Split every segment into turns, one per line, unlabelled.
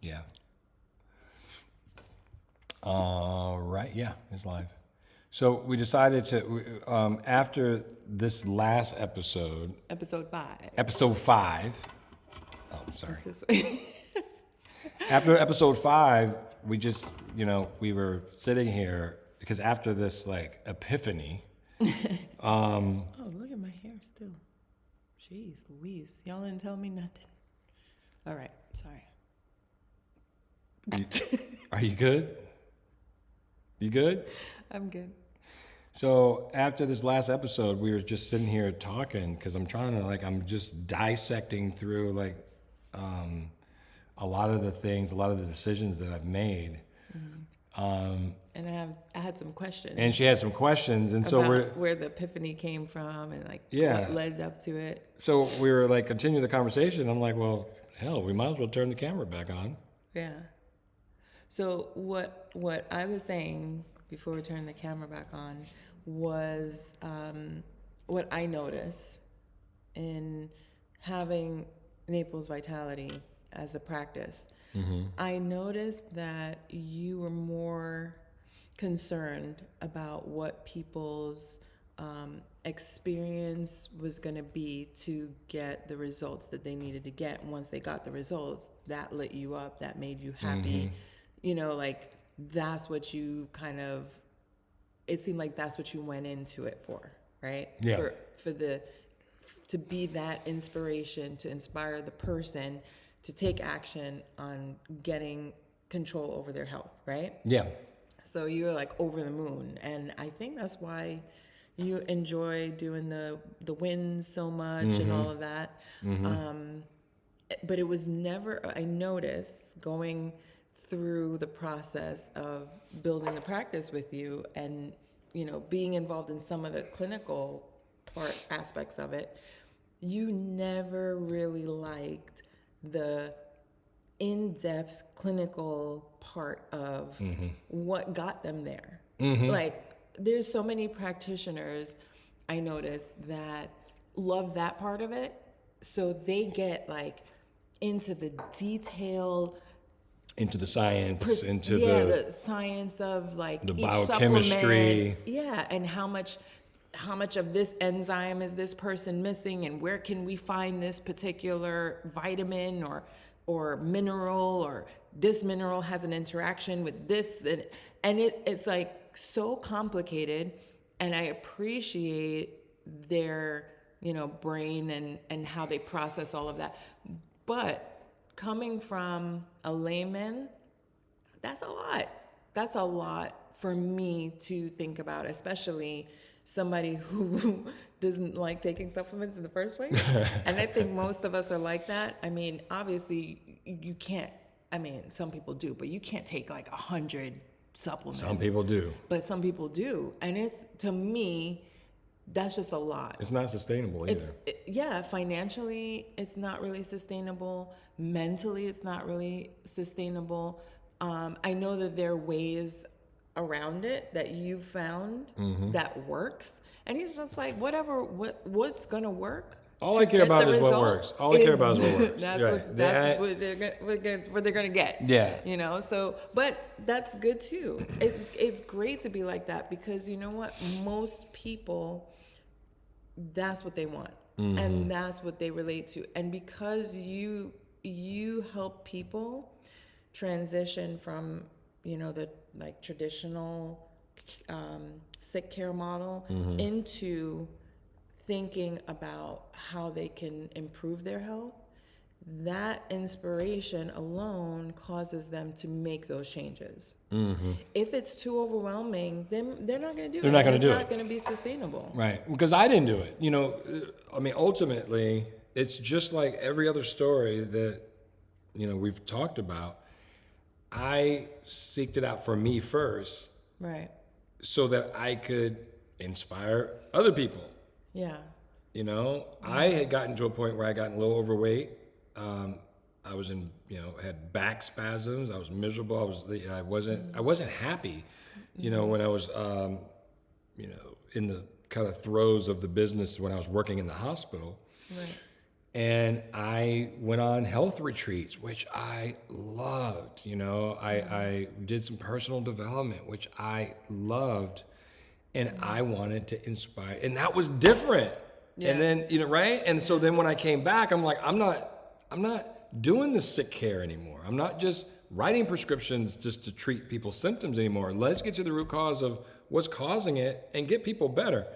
Yeah. All right. Yeah, it's live. So we decided to, after this last episode,
Episode 5.
episode 5. Oh, sorry.
Is this way?
After episode 5, we just, we were sitting here because after this like epiphany,
Oh, look at my hair still. Jeez Louise. Y'all didn't tell me nothing. All right. Sorry.
are you good? You good?
I'm good.
So after this last episode, we were just sitting here talking because I'm just dissecting through a lot of the things, a lot of the decisions that I've made.
And I had some questions.
And she had some questions, and so
about where the epiphany came from and what led up to it.
So we were like continuing the conversation. I'm like, well, hell, we might as well turn the camera back on.
Yeah. So what I was saying before we turned the camera back on was what I noticed in having Naples Vitality as a practice. Mm-hmm. I noticed that you were more concerned about what people's experience was going to be to get the results that they needed to get. And once they got the results, that lit you up, that made you happy. Mm-hmm. That's what you it seemed like that's what you went into it for, right?
Yeah.
To be that inspiration, to inspire the person to take action on getting control over their health, right?
Yeah.
So you were like over the moon. And I think that's why you enjoy doing the wins so much and all of that. Mm-hmm. But it was never, I noticed going through the process of building the practice with you and, being involved in some of the clinical aspects of it, you never really liked the in-depth clinical part of what got them there. Mm-hmm. There's so many practitioners I noticed that love that part of it. So they get into the detailed,
into the science,
the science of
the
each
biochemistry.
Yeah, and how much of this enzyme is this person missing, and where can we find this particular vitamin or mineral, or this mineral has an interaction with this, and it's so complicated. And I appreciate their brain and how they process all of that, but coming from a layman, that's a lot for me to think about, especially somebody who doesn't like taking supplements in the first place. And I think most of us are like that. I mean, obviously you can't, some people do, but you can't take 100 supplements.
Some people do.
But some people do. And to me, that's just a lot.
It's not sustainable either.
Financially, it's not really sustainable. Mentally, it's not really sustainable. I know that there are ways around it that you've found that works. And he's just what's going to work?
All I care about is what works. All I care about is what works.
That's what they're going to get.
Yeah.
So, but that's good too. It's great to be like that, because you know what? Most people, that's what they want. And that's what they relate to. And because you help people transition from, the traditional sick care model into thinking about how they can improve their health, that inspiration alone causes them to make those changes. If it's too overwhelming, then they're not going to do it.
They're not going to do it.
It's not going to be sustainable.
Right. Because I didn't do it. Ultimately, it's just like every other story that, we've talked about. I seeked it out for me first.
Right.
So that I could inspire other people.
Yeah.
I had gotten to a point where I got a little overweight. I was had back spasms. I was miserable. I wasn't happy, when I was, in the kind of throes of the business when I was working in the hospital.
Right.
And I went on health retreats, which I loved. You know, I did some personal development, which I loved. And I wanted to inspire. And that was different.
Yeah.
And then, you know, right? And so then when I came back, I'm like, I'm not doing the sick care anymore. I'm not just writing prescriptions just to treat people's symptoms anymore. Let's get to the root cause of what's causing it and get people better.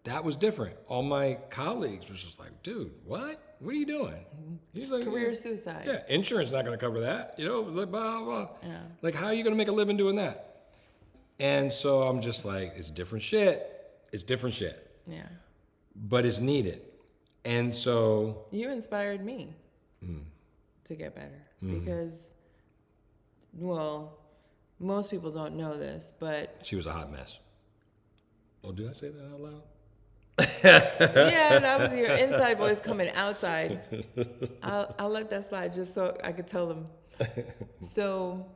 That was different. All my colleagues was just like, dude, what? What are you doing? He's like,
Career suicide.
Yeah, insurance is not going to cover that. You know, like, blah, blah.
Yeah.
Like, how are you going to make a living doing that? And so I'm just like, it's different shit. It's different shit.
Yeah.
But it's needed. And so.
You inspired me to get better because, well, most people don't know this, but.
She was a hot mess. Oh, did I say that out loud?
Yeah, that was your inside voice coming outside. I'll let that slide just so I could tell them. So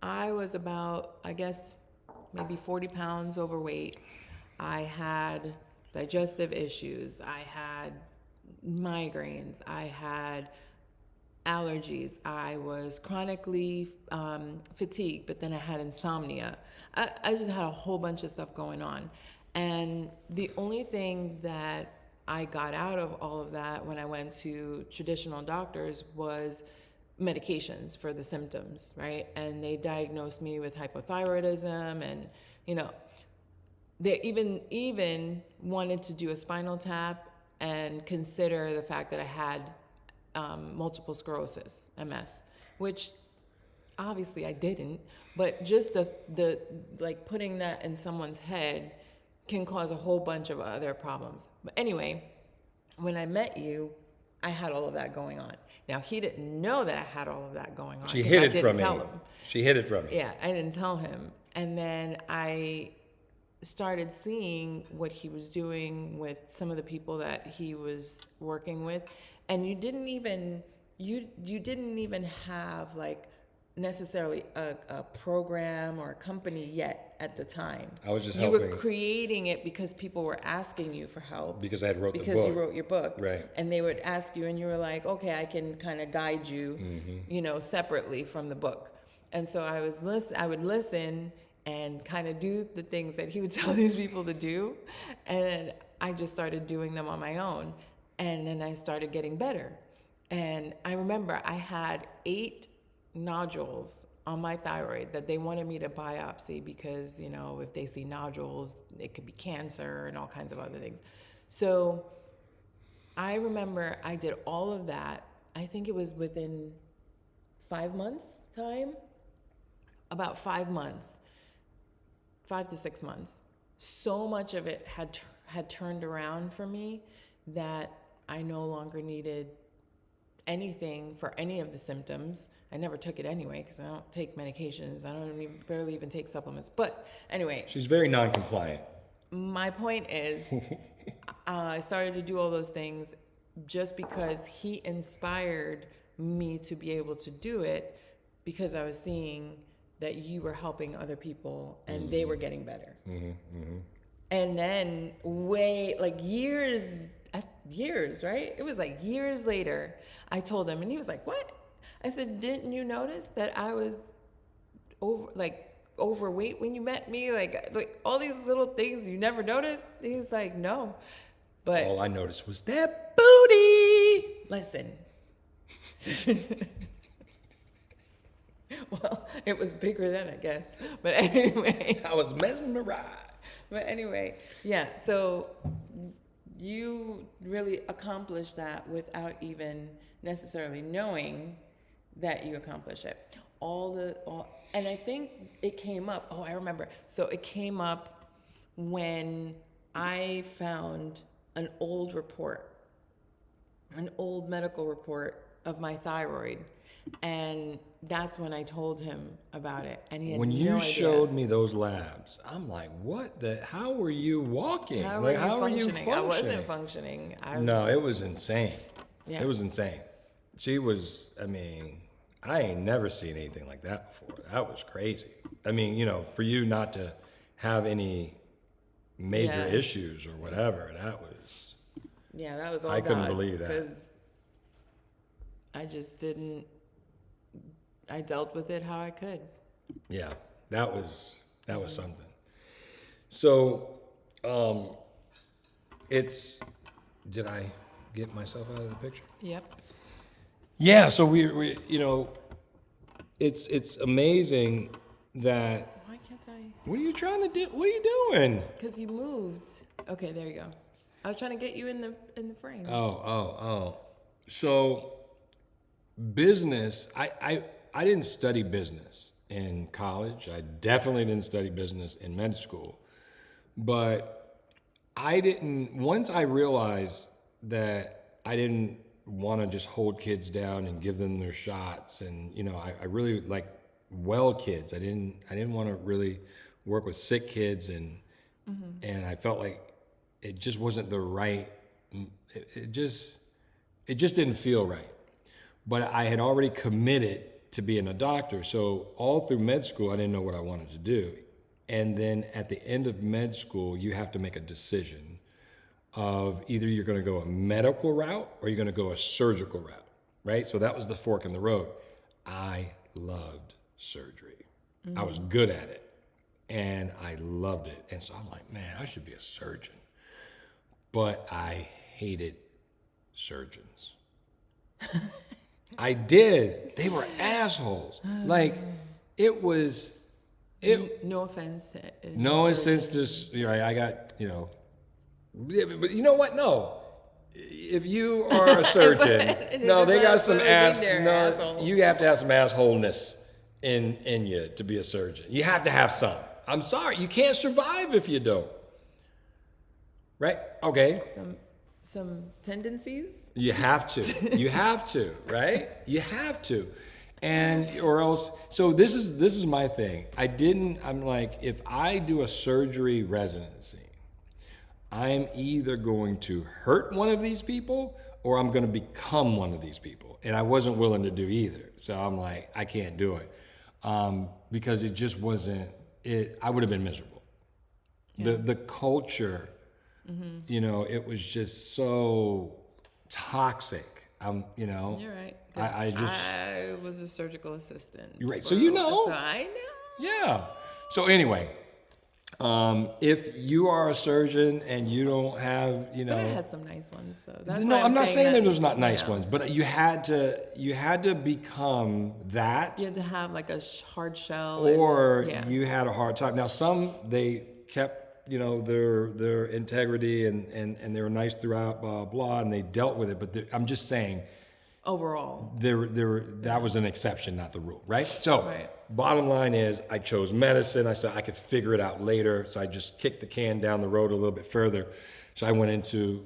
I was about, I guess, maybe 40 pounds overweight. I had digestive issues. I had migraines. I had allergies. I was chronically fatigued, but then I had insomnia. I just had a whole bunch of stuff going on. And the only thing that I got out of all of that when I went to traditional doctors was medications for the symptoms, right? And they diagnosed me with hypothyroidism, and you know, they even wanted to do a spinal tap and consider the fact that I had multiple sclerosis, MS, which obviously I didn't, but just the like putting that in someone's head can cause a whole bunch of other problems. But anyway, when I met you, I had all of that going on. Now, he didn't know that I had all of that going on.
She hid it from me.
Tell him.
She hid it from me.
Yeah, I didn't tell him. And then I started seeing what he was doing with some of the people that he was working with. And you didn't even have like necessarily a program or a company yet at the time.
I was just
You
helping.
were creating it because people were asking you for help.
Because I had wrote the
Because
book.
you wrote your book.
Right.
And they would ask you, and you were like, okay, I can kind of guide you, you know, separately from the book. And so I would listen and kind of do the things that he would tell these people to do. And I just started doing them on my own. And then I started getting better. And I remember I had 8 nodules on my thyroid that they wanted me to biopsy because, you know, if they see nodules, it could be cancer and all kinds of other things. So I remember I did all of that. I think it was within 5 months time, about 5 months, 5 to 6 months. So much of it had turned around for me that I no longer needed anything for any of the symptoms. I never took it anyway because I don't take medications. I don't barely even take supplements. But anyway.
She's very non-compliant.
My point is, I started to do all those things just because he inspired me to be able to do it because I was seeing that you were helping other people and they were getting better. And then years, right? It was like years later, I told him, and he was like, what? I said, didn't you notice that I was overweight when you met me? Like all these little things you never noticed? He's like, no. But
all I noticed was that booty.
Listen. Well, it was bigger then, I guess. But anyway.
I was mesmerized.
But anyway, yeah, so you really accomplished that without even necessarily knowing that you accomplished it. And I think it came up. Oh, I remember. So it came up when I found an old medical report of my thyroid, and that's when I told him about it. And he had
When
no
you
idea.
showed me those labs, I'm like, what the? How were you walking?
How
like,
were
how
you
are you
functioning? I wasn't functioning.
No, it was insane.
Yeah.
It was insane. She was, I mean, I ain't never seen anything like that before. That was crazy. I mean, you know, for you not to have any major
Yeah.
issues or whatever, that was.
Yeah, that was all
I couldn't
God,
believe that.
because I just didn't. I dealt with it how I could.
Yeah, that was something. So, it's. Did I get myself out of the picture?
Yep.
Yeah. So we it's amazing that.
Why can't I?
What are you trying to do? What are you doing?
Because you moved. Okay, there you go. I was trying to get you in the frame.
Oh. So, business. I didn't study business in college. I definitely didn't study business in med school. But I didn't, once I realized that I didn't want to just hold kids down and give them their shots, and I really like well kids. I didn't want to really work with sick kids, and I felt like it just wasn't the right. It just didn't feel right. But I had already committed to being a doctor, so all through med school, I didn't know what I wanted to do. And then at the end of med school, you have to make a decision of either you're going to go a medical route or you're going to go a surgical route, right? So that was the fork in the road. I loved surgery. I was good at it, and I loved it. And so I'm like, man, I should be a surgeon. But I hated surgeons. I did. They were assholes. Like, it was...
No offense to
No offense to, I got, yeah, but you know what? No. If you are a surgeon, no, they got some you have to have some assholeness in you to be a surgeon. You have to have some. I'm sorry, you can't survive if you don't. Right? Okay.
Some tendencies.
You have to. You have to, right? You have to. And or else, so this is my thing. I'm like, if I do a surgery residency, I'm either going to hurt one of these people or I'm going to become one of these people. And I wasn't willing to do either. So I'm like, I can't do it. Because it just wasn't, I would have been miserable. Yeah. The culture, it was just so toxic.
You're right. I was a surgical assistant.
You're right.
So
I know. Yeah. So anyway, if you are a surgeon and you don't have,
But I had some nice ones though. That's
no,
why
I'm not saying that there's not nice
yeah.
ones, but you had to become that.
You had to have like a hard shell.
Or you had a hard time. Now some they kept their integrity and they were nice throughout, blah blah, and they dealt with it. But I'm just saying.
Overall,
that was an exception, not the rule, right? So, Bottom line is, I chose medicine. I said I could figure it out later, so I just kicked the can down the road a little bit further. So I went into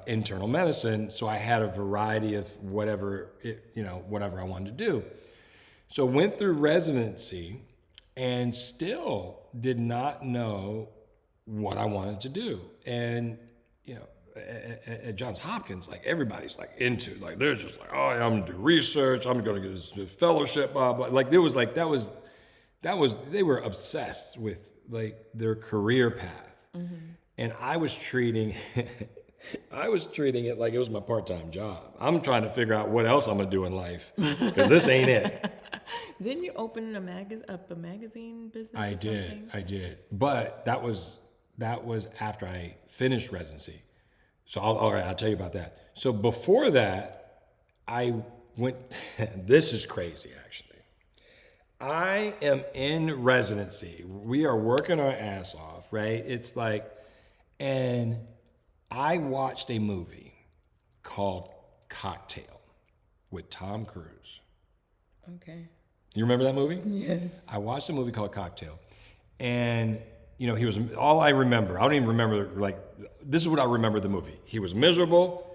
internal medicine. So I had a variety of whatever I wanted to do. So went through residency, and still did not know what I wanted to do, and at Johns Hopkins, like everybody's like into, like they're just like, oh, I'm gonna do research, I'm gonna get this fellowship, blah blah. Like there was like that was they were obsessed with like their career path, and I was treating it like it was my part-time job. I'm trying to figure out what else I'm gonna do in life because this ain't it.
Didn't you open a magazine business?
I did, but that was after I finished residency. So I'll tell you about that. So before that, I went, this is crazy actually. I am in residency. We are working our ass off, right? It's like, and I watched a movie called Cocktail with Tom Cruise.
Okay.
You remember that movie?
Yes.
I watched a movie called Cocktail, and he was, all I remember, I don't even remember, like, this is what I remember the movie. He was miserable.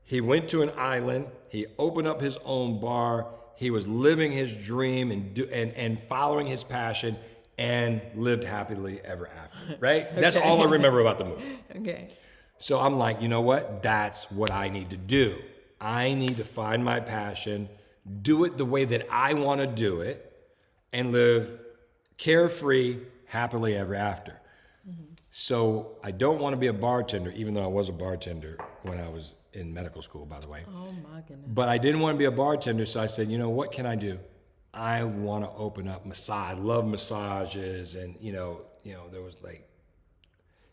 He went to an island. He opened up his own bar. He was living his dream and following his passion and lived happily ever after, right? Okay. That's all I remember about the movie.
Okay.
So I'm like, you know what? That's what I need to do. I need to find my passion, do it the way that I want to do it, and live carefree, happily ever after. So I don't want to be a bartender, even though I was a bartender when I was in medical school, by the way.
Oh my goodness.
But I didn't want to be a bartender, so I said, you know, what can I do? I want to open up massage. I love massages, and you know, there was like,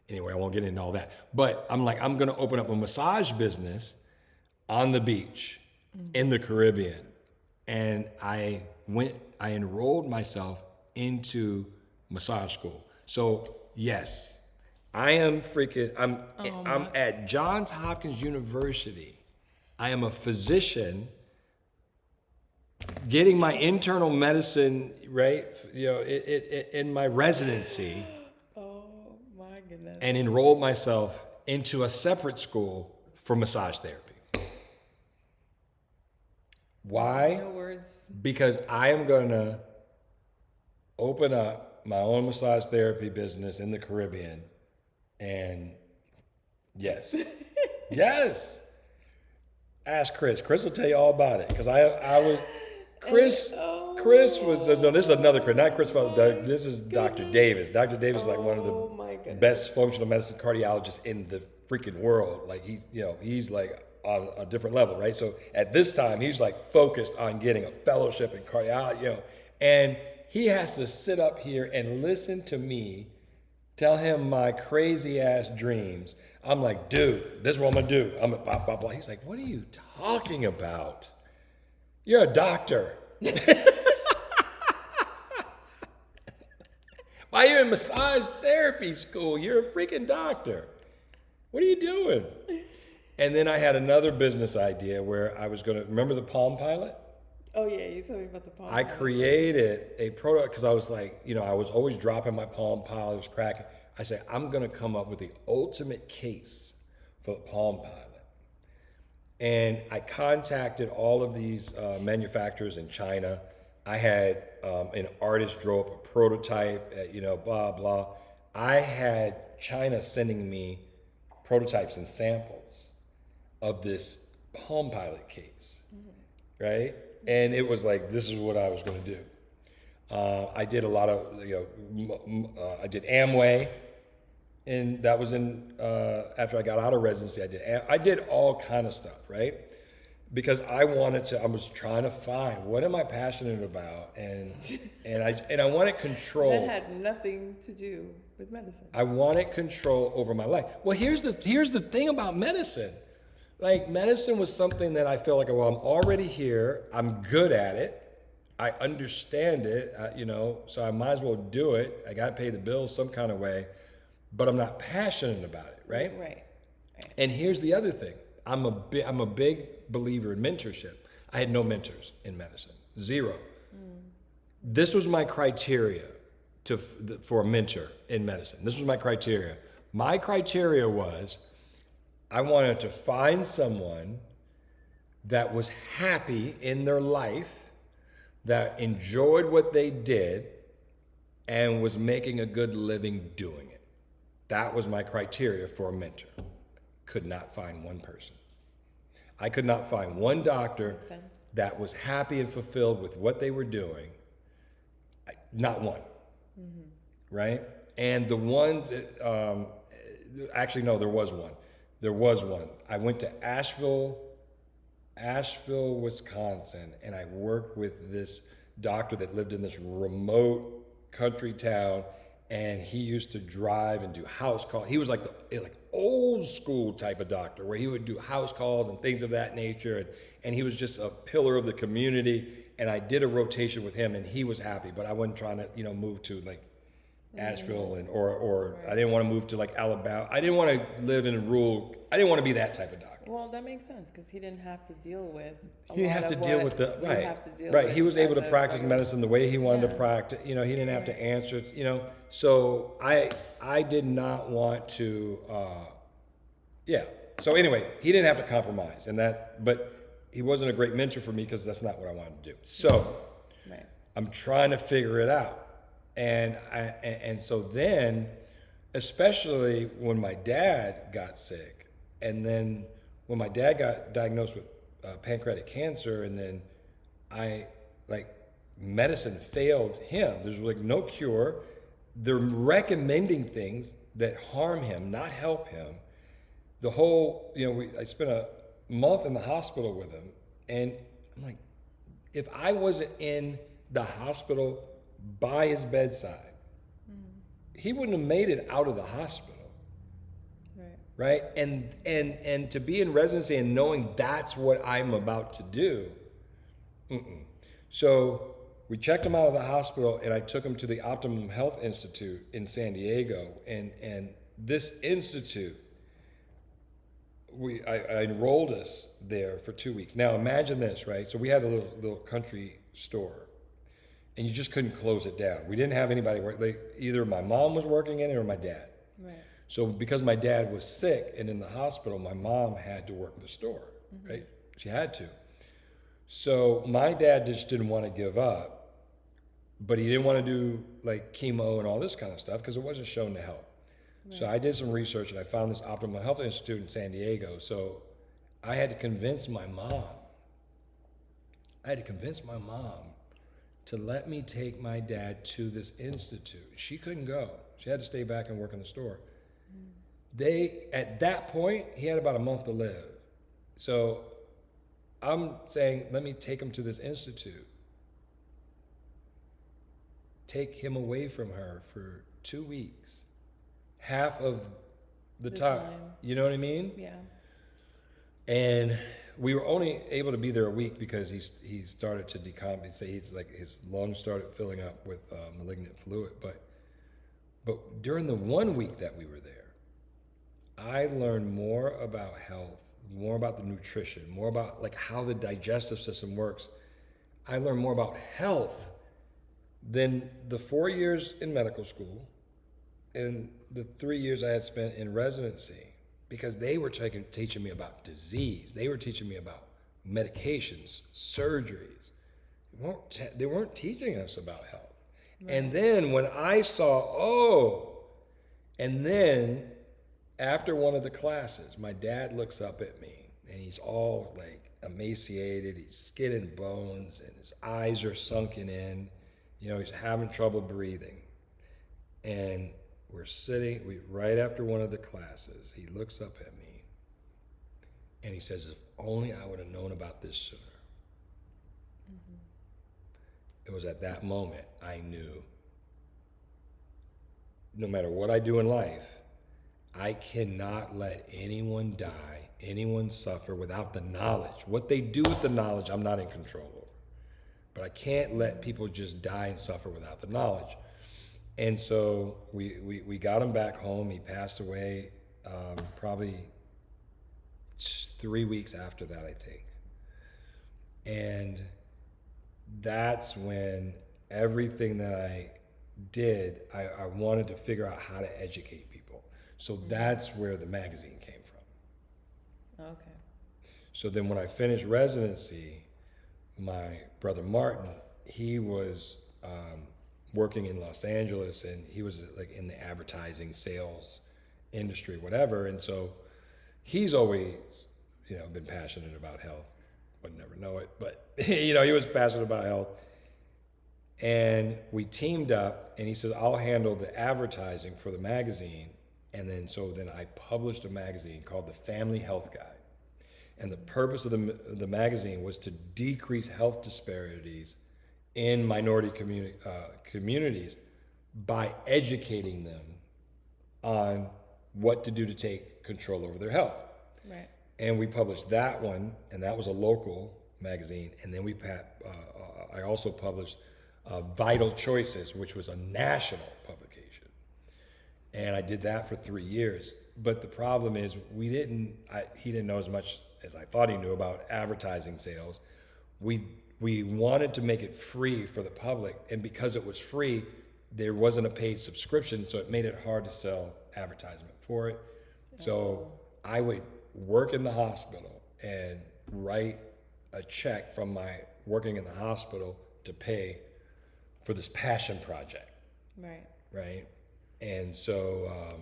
anyway, I won't get into all that. But I'm like, I'm gonna open up a massage business on the beach in the Caribbean, and I enrolled myself into massage school. So yes, I'm at Johns Hopkins University. I am a physician getting my internal medicine, right? You know, in my residency.
Oh my goodness.
And enrolled myself into a separate school for massage therapy. Why?
No words.
Because I am gonna open up my own massage therapy business in the Caribbean. And yes, yes. Ask Chris. Chris will tell you all about it. Because I was, Chris was, no, this is another Chris, not Chris, this is Dr. Davis. Dr. Davis is like one of the best functional medicine cardiologists in the freaking world. Like he's like on a different level, right? So at this time, he's like focused on getting a fellowship in cardiology, and he has to sit up here and listen to me tell him my crazy ass dreams. I'm like, dude, this is what I'm gonna do. I'm gonna blah, blah, blah. He's like, what are you talking about? You're a doctor. Why are you in massage therapy school? You're a freaking doctor. What are you doing? And then I had another business idea where I was gonna, remember the Palm Pilot?
Oh yeah, you told me about the Palm
I
Pilot.
created a product because I was like, I was always dropping my Palm Pilot, it was cracking. I said, I'm gonna come up with the ultimate case for the Palm Pilot. And I contacted all of these manufacturers in China. I had an artist draw up a prototype, blah, blah. I had China sending me prototypes and samples of this Palm Pilot case, right? And it was like, this is what I was going to do. I did a lot of, I did Amway, and that was in after I got out of residency. I did all kind of stuff, right? Because I was trying to find what am I passionate about, and I wanted control.
That had nothing to do with medicine.
I wanted control over my life. Well, here's the thing about medicine. Like, medicine was something that I felt like, well, I'm already here. I'm good at it. I understand it, so I might as well do it. I got to pay the bills some kind of way, but I'm not passionate about it, right?
Right.
And here's the other thing. I'm a big believer in mentorship. I had no mentors in medicine, zero. This was my criteria for a mentor in medicine. This was my criteria. My criteria was, I wanted to find someone that was happy in their life, that enjoyed what they did, and was making a good living doing it. That was my criteria for a mentor. Could not find one person. I could not find one doctor that was happy and fulfilled with what they were doing. Not one. Right? And the one, actually, no, there was one. There was one. I went to Asheville, Wisconsin, and I worked with this doctor that lived in this remote country town, and he used to drive and do house calls. He was like old school type of doctor, where he would do house calls and things of that nature, and he was just a pillar of the community. And I did a rotation with him, and he was happy, but I wasn't trying to move to like Asheville or I didn't want to move to like Alabama. I didn't want to live in a rural. I didn't want to be that type of doctor.
Well, that makes sense because he didn't have to deal with.
He didn't have to deal with the right. He was able to practice medicine the way he wanted to practice. He didn't have to answer. So I did not want to. So anyway, he didn't have to compromise, but he wasn't a great mentor for me because that's not what I wanted to do. So I'm trying to figure it out. And so then, especially when my dad got sick, and then when my dad got diagnosed with pancreatic cancer, and then medicine failed him. There's like no cure. They're recommending things that harm him, not help him. the whole, I spent a month in the hospital with him, and I'm like, if I wasn't in the hospital by his bedside, he wouldn't have made it out of the hospital. Right? And to be in residency and knowing that's what I'm about to do. So we checked him out of the hospital, and I took him to the Optimum Health Institute in San Diego. And this institute, I enrolled us there for 2 weeks. Now imagine this, right? So we had a little country store, and you just couldn't close it down. We didn't have anybody work. Either my mom was working in it or my dad.
Right.
So because my dad was sick and in the hospital, my mom had to work the store, right? She had to. So my dad just didn't want to give up, but he didn't want to do like chemo and all this kind of stuff because it wasn't shown to help. Right. So I did some research, and I found this Optimal Health Institute in San Diego. So I had to convince my mom. To let me take my dad to this institute. She couldn't go. She had to stay back and work in the store. At that point, he had about a month to live. So I'm saying, let me take him to this institute. Take him away from her for 2 weeks. Half of the time. You know what I mean?
Yeah.
And we were only able to be there a week because he started to decompensate. His lungs started filling up with malignant fluid. But during the 1 week that we were there, I learned more about health, more about the nutrition, more about like how the digestive system works. I learned more about health than the 4 years in medical school and the 3 years I had spent in residency, because they were teaching me about disease. They were teaching me about medications, surgeries. They weren't teaching us about health. Right. And then when I saw, and then after one of the classes, my dad looks up at me, and he's all like emaciated. He's skin and bones, and his eyes are sunken in. He's having trouble breathing. And we're sitting, right after one of the classes, he looks up at me, and he says, if only I would have known about this sooner. It was at that moment I knew, no matter what I do in life, I cannot let anyone die, anyone suffer without the knowledge. What they do with the knowledge, I'm not in control over. But I can't let people just die and suffer without the knowledge. And so we got him back home. He passed away probably 3 weeks after that, I think. And that's when everything that I did, I wanted to figure out how to educate people. So that's where the magazine came from.
Okay.
So then when I finished residency, my brother Martin, he was working in Los Angeles, and he was like in the advertising, sales industry, whatever. And so he's always, been passionate about health. Would never know it, but he was passionate about health. And we teamed up, and he says, I'll handle the advertising for the magazine. And then I published a magazine called the Family Health Guide. And the purpose of the magazine was to decrease health disparities in minority communities by educating them on what to do to take control over their health.
Right.
And we published that one, and that was a local magazine. And then I also published Vital Choices, which was a national publication. And I did that for 3 years. But the problem is he didn't know as much as I thought he knew about advertising sales. We wanted to make it free for the public, and because it was free, there wasn't a paid subscription, so it made it hard to sell advertisement for it. So I would work in the hospital and write a check from my working in the hospital to pay for this passion project. Right. And so,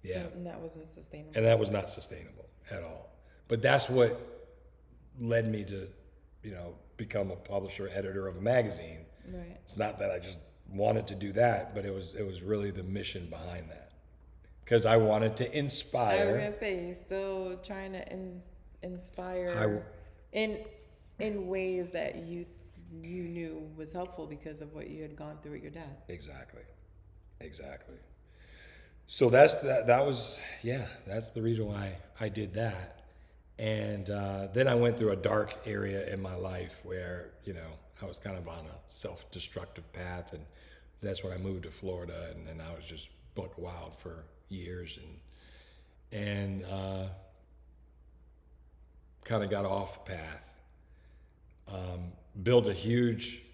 yeah.
So that wasn't sustainable.
And that was not sustainable at all. But that's what led me to, become a publisher, editor of a magazine.
Right.
It's not that I just wanted to do that, but it was really the mission behind that. because I wanted to
I was
inspire.
gonna say, you're still trying to inspire in ways that you knew was helpful because of what you had gone through with your dad.
Exactly. So that's that was, yeah, that's the reason why I did that. And then I went through a dark area in my life where, I was kind of on a self-destructive path, and that's when I moved to Florida, and I was just buck wild for years, and kind of got off the path. Built a huge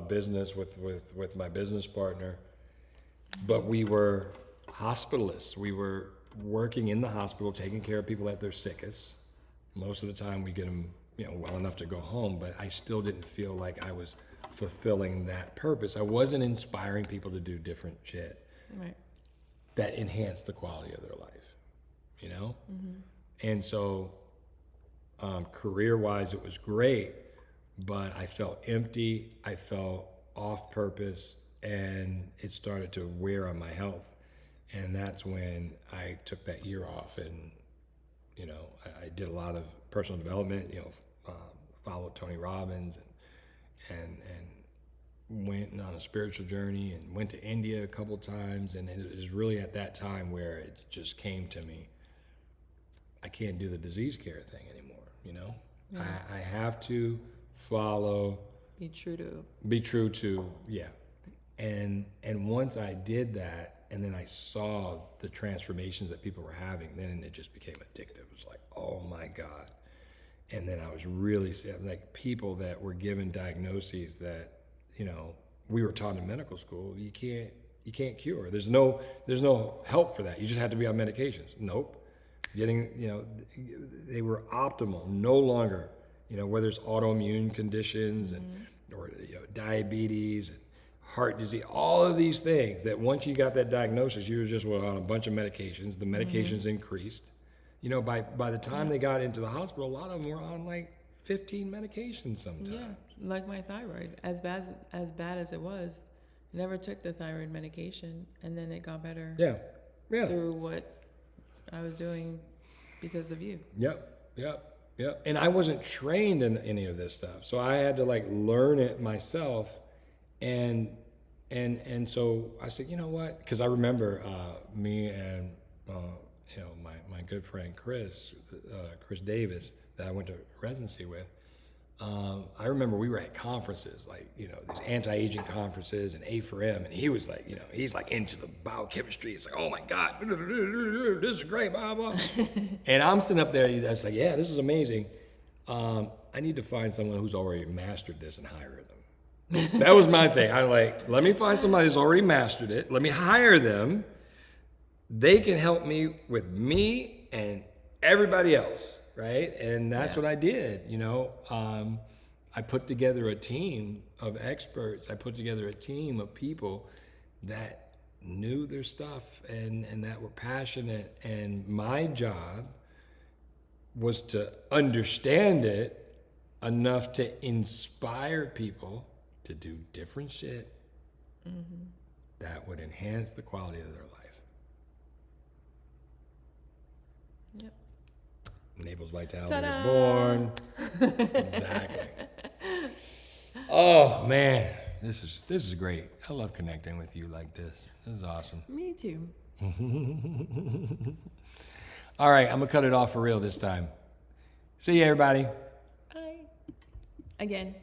business with my business partner, but we were hospitalists. We were working in the hospital, taking care of people at their sickest. Most of the time we get them, well enough to go home, but I still didn't feel like I was fulfilling that purpose. I wasn't inspiring people to do different shit
Right.
that enhanced the quality of their life, And so career-wise, it was great, but I felt empty. I felt off purpose, and it started to wear on my health. And that's when I took that year off, and I did a lot of personal development. Followed Tony Robbins, and went on a spiritual journey, and went to India a couple times. And it was really at that time where it just came to me. I can't do the disease care thing anymore.
Yeah.
I have to follow.
Be true to yeah. And once I did that, and then I saw the transformations that people were having, then it just became addictive. It was like, oh my God. And then I was really like, people that were given diagnoses that, we were taught in medical school, you can't cure. There's no help for that. You just have to be on medications. Nope. Getting, they were optimal, no longer, whether it's autoimmune conditions or diabetes and heart disease, all of these things that once you got that diagnosis, you were just on a bunch of medications. The medications increased. By the time they got into the hospital, a lot of them were on like 15 medications sometimes. Yeah, like my thyroid, as bad as it was, never took the thyroid medication, and then it got better.
Yeah.
Through what I was doing because of you.
Yep. And I wasn't trained in any of this stuff, so I had to learn it myself. And so I said, you know what? Because I remember me and my good friend Chris Davis that I went to residency with. I remember we were at conferences, these anti-aging conferences and A4M, and he was he's into the biochemistry. It's like, oh my God, this is great, blah, blah. And I'm sitting up there, that's like, yeah, this is amazing. I need to find someone who's already mastered this and hire them. That was my thing. I'm like, let me find somebody who's already mastered it. Let me hire them. They can help me with me and everybody else. Right. And that's what I did. I put together a team of experts. I put together a team of people that knew their stuff and that were passionate. And my job was to understand it enough to inspire people to do different shit that would enhance the quality of their life.
Yep.
Naples Vitality
Ta-da!
was born. Exactly. Oh man, this is great. I love connecting with you like this. This is awesome.
Me too.
All right, I'm gonna cut it off for real this time. See you, everybody.
Bye. Again.